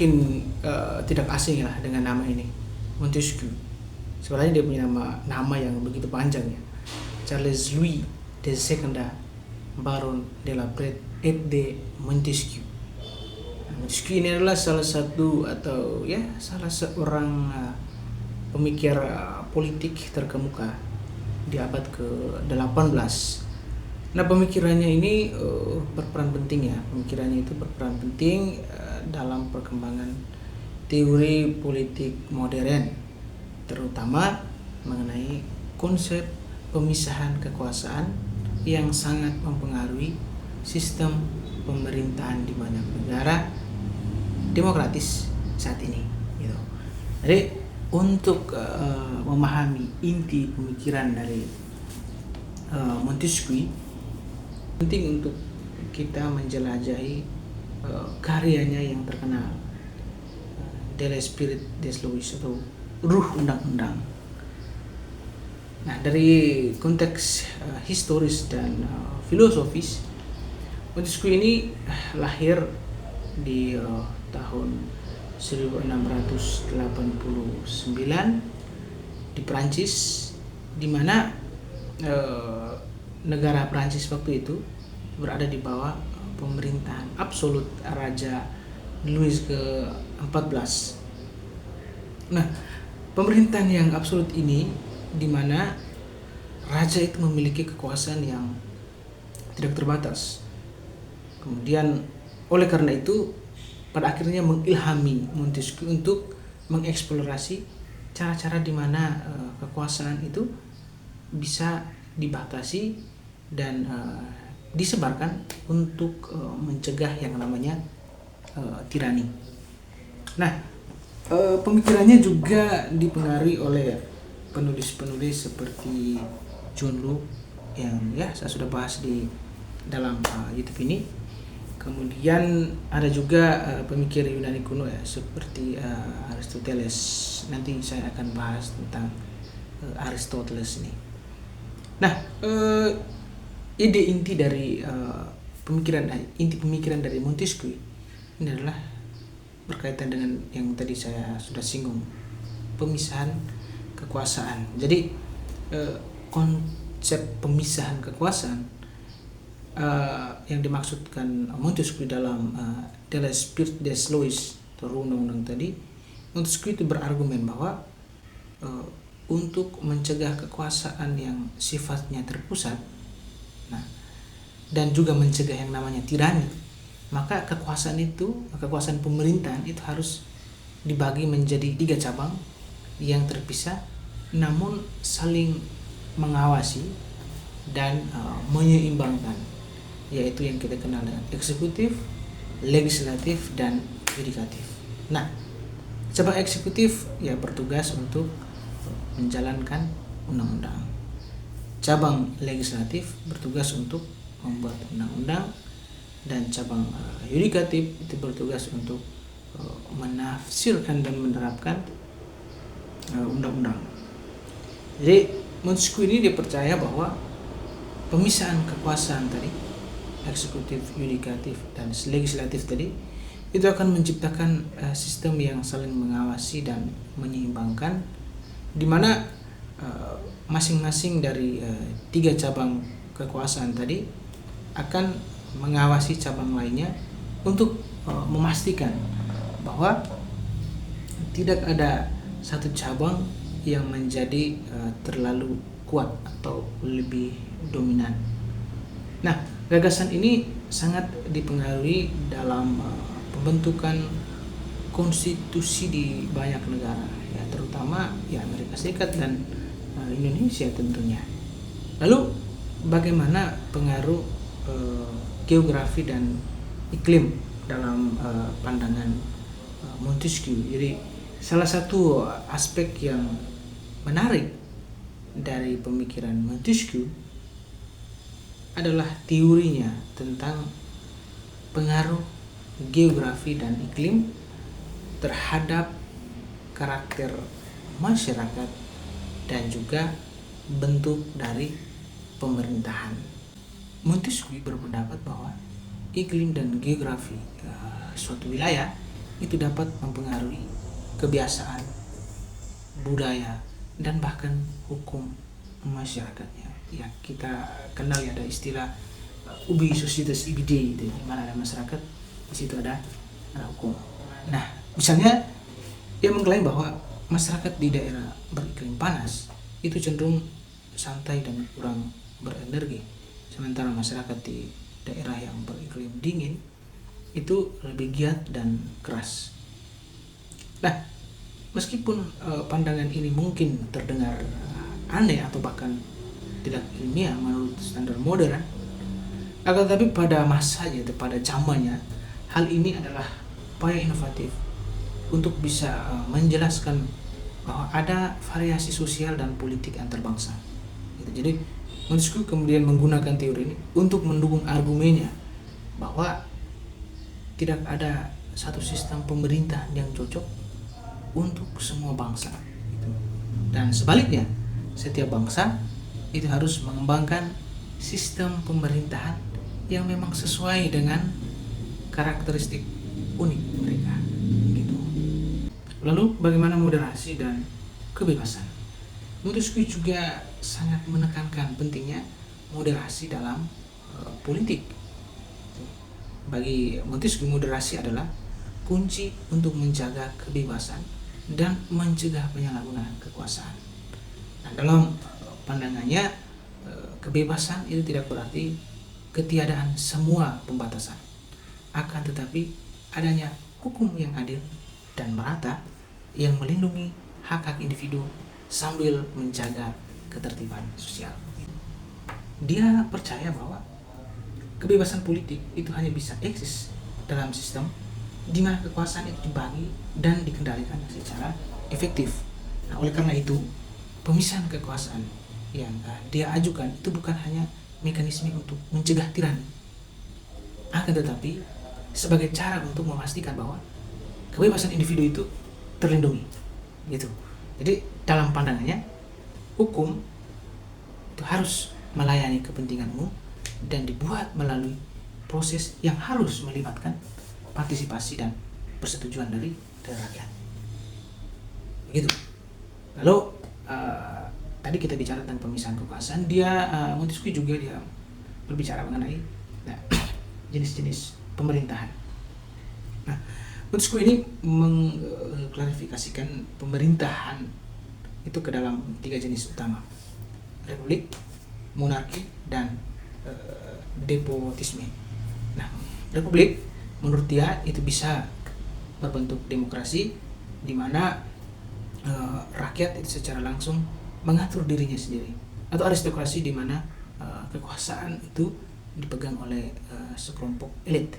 mungkin tidak asing lah dengan nama ini, Montesquieu. Sebenarnya dia punya nama yang begitu panjang ya. Charles Louis II Baron de la Pret et de Montesquieu. Montesquieu ini adalah salah seorang pemikir politik terkemuka di abad ke-18. Nah, pemikirannya ini berperan penting ya. Pemikirannya itu berperan penting dalam perkembangan teori politik modern, terutama mengenai konsep pemisahan kekuasaan yang sangat mempengaruhi sistem pemerintahan di banyak negara demokratis saat ini gitu. Jadi untuk memahami inti pemikiran dari Montesquieu, penting untuk kita menjelajahi karyanya yang terkenal, De l'Esprit des Lois atau Ruh Undang-Undang. Nah, dari konteks historis dan filosofis, Montesquieu ini lahir di tahun 1689 di Prancis, di mana negara Prancis waktu itu berada di bawah pemerintahan absolut Raja Louis ke-14. Nah, pemerintahan yang absolut ini di mana raja itu memiliki kekuasaan yang tidak terbatas. Kemudian oleh karena itu pada akhirnya mengilhami Montesquieu untuk mengeksplorasi cara-cara di mana kekuasaan itu bisa dibatasi dan disebarkan untuk mencegah yang namanya tirani. Nah, pemikirannya juga dipengaruhi oleh penulis-penulis seperti John Locke yang ya saya sudah bahas di dalam YouTube ini. Kemudian ada juga pemikir Yunani kuno ya seperti Aristoteles. Nanti saya akan bahas tentang Aristoteles ini. Nah, ide inti dari inti pemikiran dari Montesquieu ini adalah berkaitan dengan yang tadi saya sudah singgung, pemisahan kekuasaan. Jadi konsep pemisahan kekuasaan yang dimaksudkan Montesquieu dalam De l'Esprit des Lois atau undang-undang tadi, Montesquieu itu berargumen bahwa untuk mencegah kekuasaan yang sifatnya terpusat, nah, dan juga mencegah yang namanya tirani, maka kekuasaan pemerintahan itu harus dibagi menjadi 3 cabang yang terpisah namun saling mengawasi dan menyeimbangkan, yaitu yang kita kenal dengan eksekutif, legislatif, dan yudikatif. Nah, cabang eksekutif ya bertugas untuk menjalankan undang-undang. Cabang legislatif bertugas untuk membuat undang-undang, dan cabang yudikatif itu bertugas untuk menafsirkan dan menerapkan undang-undang. Jadi Montesquieu ini dipercaya bahwa pemisahan kekuasaan tadi, eksekutif, yudikatif, dan legislatif tadi, itu akan menciptakan sistem yang saling mengawasi dan menyeimbangkan, di mana masing-masing dari 3 cabang kekuasaan tadi akan mengawasi cabang lainnya untuk memastikan bahwa tidak ada satu cabang yang menjadi terlalu kuat atau lebih dominan. Nah, gagasan ini sangat dipengaruhi dalam pembentukan konstitusi di banyak negara, ya, terutama ya Amerika Serikat dan Indonesia tentunya. Lalu bagaimana pengaruh geografi dan iklim dalam pandangan Montesquieu? Jadi salah satu aspek yang menarik dari pemikiran Montesquieu adalah teorinya tentang pengaruh geografi dan iklim terhadap karakter masyarakat dan juga bentuk dari pemerintahan. Montesquieu berpendapat bahwa iklim dan geografi suatu wilayah itu dapat mempengaruhi kebiasaan, budaya, dan bahkan hukum masyarakatnya. Ya, kita kenal ya, ada istilah ubi societas ibidem, itu di mana ada masyarakat, di situ ada hukum. Nah, misalnya ia mengklaim bahwa masyarakat di daerah beriklim panas itu cenderung santai dan kurang berenergi, sementara masyarakat di daerah yang beriklim dingin itu lebih giat dan keras. Nah, meskipun pandangan ini mungkin terdengar aneh atau bahkan tidak ilmiah menurut standar modern, akan tetapi pada masanya, pada zamannya, hal ini adalah upaya inovatif untuk bisa menjelaskan bahwa ada variasi sosial dan politik antar bangsa. Gitu. Jadi Montesquieu kemudian menggunakan teori ini untuk mendukung argumennya bahwa tidak ada satu sistem pemerintahan yang cocok untuk semua bangsa. Gitu. Dan sebaliknya, setiap bangsa itu harus mengembangkan sistem pemerintahan yang memang sesuai dengan karakteristik unik mereka. Gitu. Lalu bagaimana moderasi dan kebebasan? Montesquieu juga sangat menekankan pentingnya moderasi dalam politik. Bagi Montesquieu, moderasi adalah kunci untuk menjaga kebebasan dan mencegah penyalahgunaan kekuasaan. Nah, dalam pandangannya, kebebasan itu tidak berarti ketiadaan semua pembatasan, akan tetapi adanya hukum yang adil dan merata yang melindungi hak-hak individu sambil menjaga ketertiban sosial. Dia percaya bahwa kebebasan politik itu hanya bisa eksis dalam sistem di mana kekuasaan itu dibagi dan dikendalikan secara efektif. Nah, oleh karena itu, pemisahan kekuasaan yang dia ajukan itu bukan hanya mekanisme untuk mencegah tirani, akan tetapi sebagai cara untuk memastikan bahwa kebebasan individu itu terlindungi. Gitu. Jadi dalam pandangannya, hukum itu harus melayani kepentingan umum dan dibuat melalui proses yang harus melibatkan partisipasi dan persetujuan dari rakyat. Begitu. Lalu tadi kita bicara tentang pemisahan kekuasaan. Montesquieu juga dia berbicara mengenai jenis-jenis pemerintahan. Nah, Montesquieu ini mengklarifikasikan pemerintahan itu ke dalam 3 jenis utama: republik, monarki, dan despotisme. Nah, republik menurut dia itu bisa berbentuk demokrasi di mana rakyat itu secara langsung mengatur dirinya sendiri, atau aristokrasi di mana kekuasaan itu dipegang oleh sekelompok elit.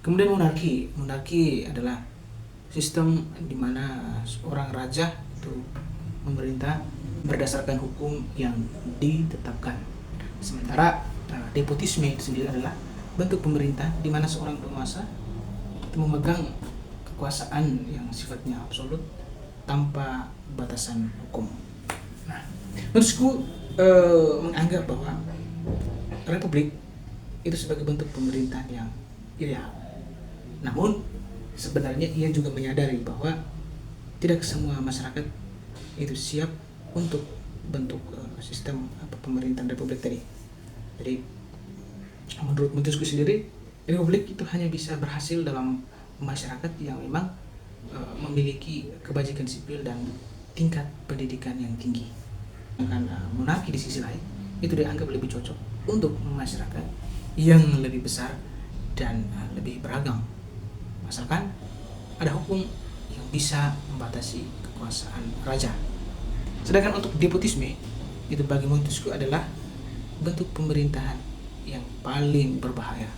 Kemudian monarki adalah sistem di mana seorang raja itu memerintah berdasarkan hukum yang ditetapkan. Sementara despotisme itu sendiri adalah bentuk pemerintah di mana seorang penguasa itu memegang kekuasaan yang sifatnya absolut tanpa batasan hukum. Nah, Montesquieu menganggap bahwa republik itu sebagai bentuk pemerintahan yang ideal. Namun sebenarnya ia juga menyadari bahwa tidak semua masyarakat itu siap untuk bentuk sistem pemerintahan republik tadi. Jadi menurut Montesquieu sendiri, republik itu hanya bisa berhasil dalam masyarakat yang memang memiliki kebajikan sipil dan tingkat pendidikan yang tinggi. Sedangkan monarki di sisi lain itu dianggap lebih cocok untuk masyarakat yang lebih besar dan lebih beragam, asalkan ada hukum yang bisa membatasi kekuasaan raja. Sedangkan untuk despotisme itu bagi Montesquieu adalah bentuk pemerintahan yang paling berbahaya.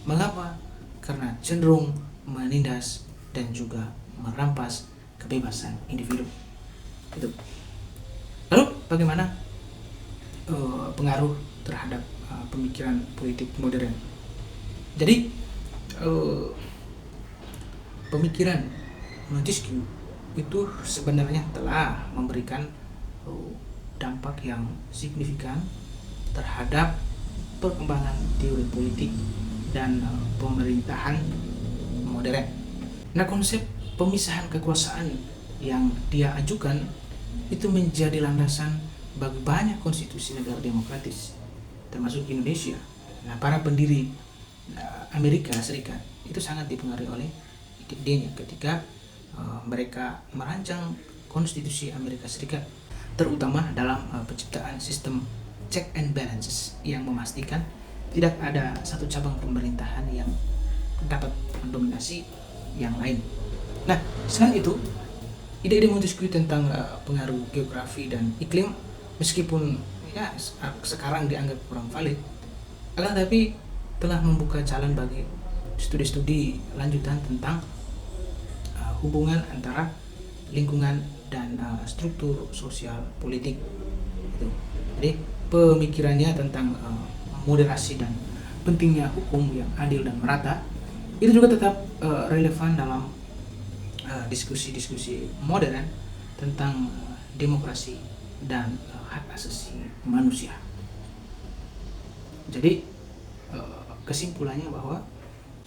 Mengapa? Karena cenderung menindas dan juga merampas kebebasan individu. Itu. Lalu bagaimana pengaruh terhadap pemikiran politik modern? Jadi pemikiran Montesquieu itu sebenarnya telah memberikan dampak yang signifikan terhadap perkembangan teori politik dan pemerintahan modern. Nah, konsep pemisahan kekuasaan yang dia ajukan itu menjadi landasan bagi banyak konstitusi negara demokratis, termasuk Indonesia. Nah, para pendiri Amerika Serikat itu sangat dipengaruhi oleh idenya ketika mereka merancang konstitusi Amerika Serikat, terutama dalam penciptaan sistem check and balances yang memastikan tidak ada satu cabang pemerintahan yang dapat mendominasi yang lain. Nah, selain itu, ide-ide Montesquieu tentang pengaruh geografi dan iklim, meskipun ya sekarang dianggap kurang valid, akan tapi telah membuka jalan bagi studi-studi lanjutan tentang hubungan antara lingkungan dan struktur sosial politik. Jadi pemikirannya tentang moderasi dan pentingnya hukum yang adil dan merata itu juga tetap relevan dalam diskusi-diskusi modern tentang demokrasi dan hak asasi manusia. Jadi kesimpulannya bahwa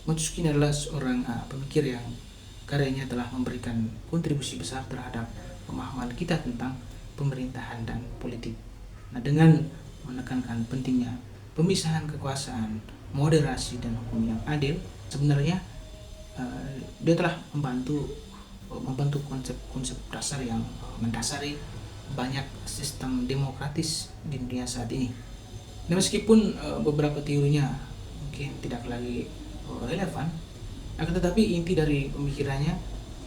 Montesquieu adalah seorang pemikir yang karyanya telah memberikan kontribusi besar terhadap pemahaman kita tentang pemerintahan dan politik. Nah, dengan menekankan pentingnya pemisahan kekuasaan, moderasi dan hukum yang adil, sebenarnya dia telah membantu konsep-konsep dasar yang mendasari banyak sistem demokratis di dunia saat ini. Nah, meskipun beberapa teorinya mungkin tidak lagi relevan, akan tetapi inti dari pemikirannya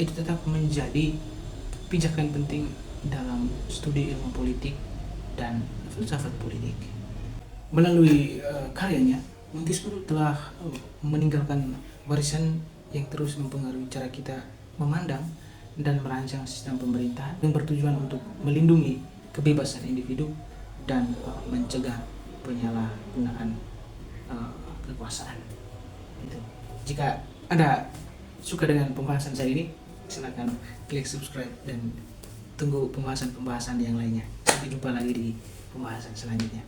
itu tetap menjadi pijakan penting dalam studi ilmu politik dan filsafat politik. Melalui karyanya, Montesquieu telah meninggalkan warisan yang terus mempengaruhi cara kita memandang dan merancang sistem pemerintahan yang bertujuan untuk melindungi kebebasan individu dan mencegah penyalahgunaan kekuasaan. Gitu. Jika Anda suka dengan pembahasan saya ini, silakan klik subscribe dan tunggu pembahasan-pembahasan yang lainnya. Sampai jumpa lagi di pembahasan selanjutnya.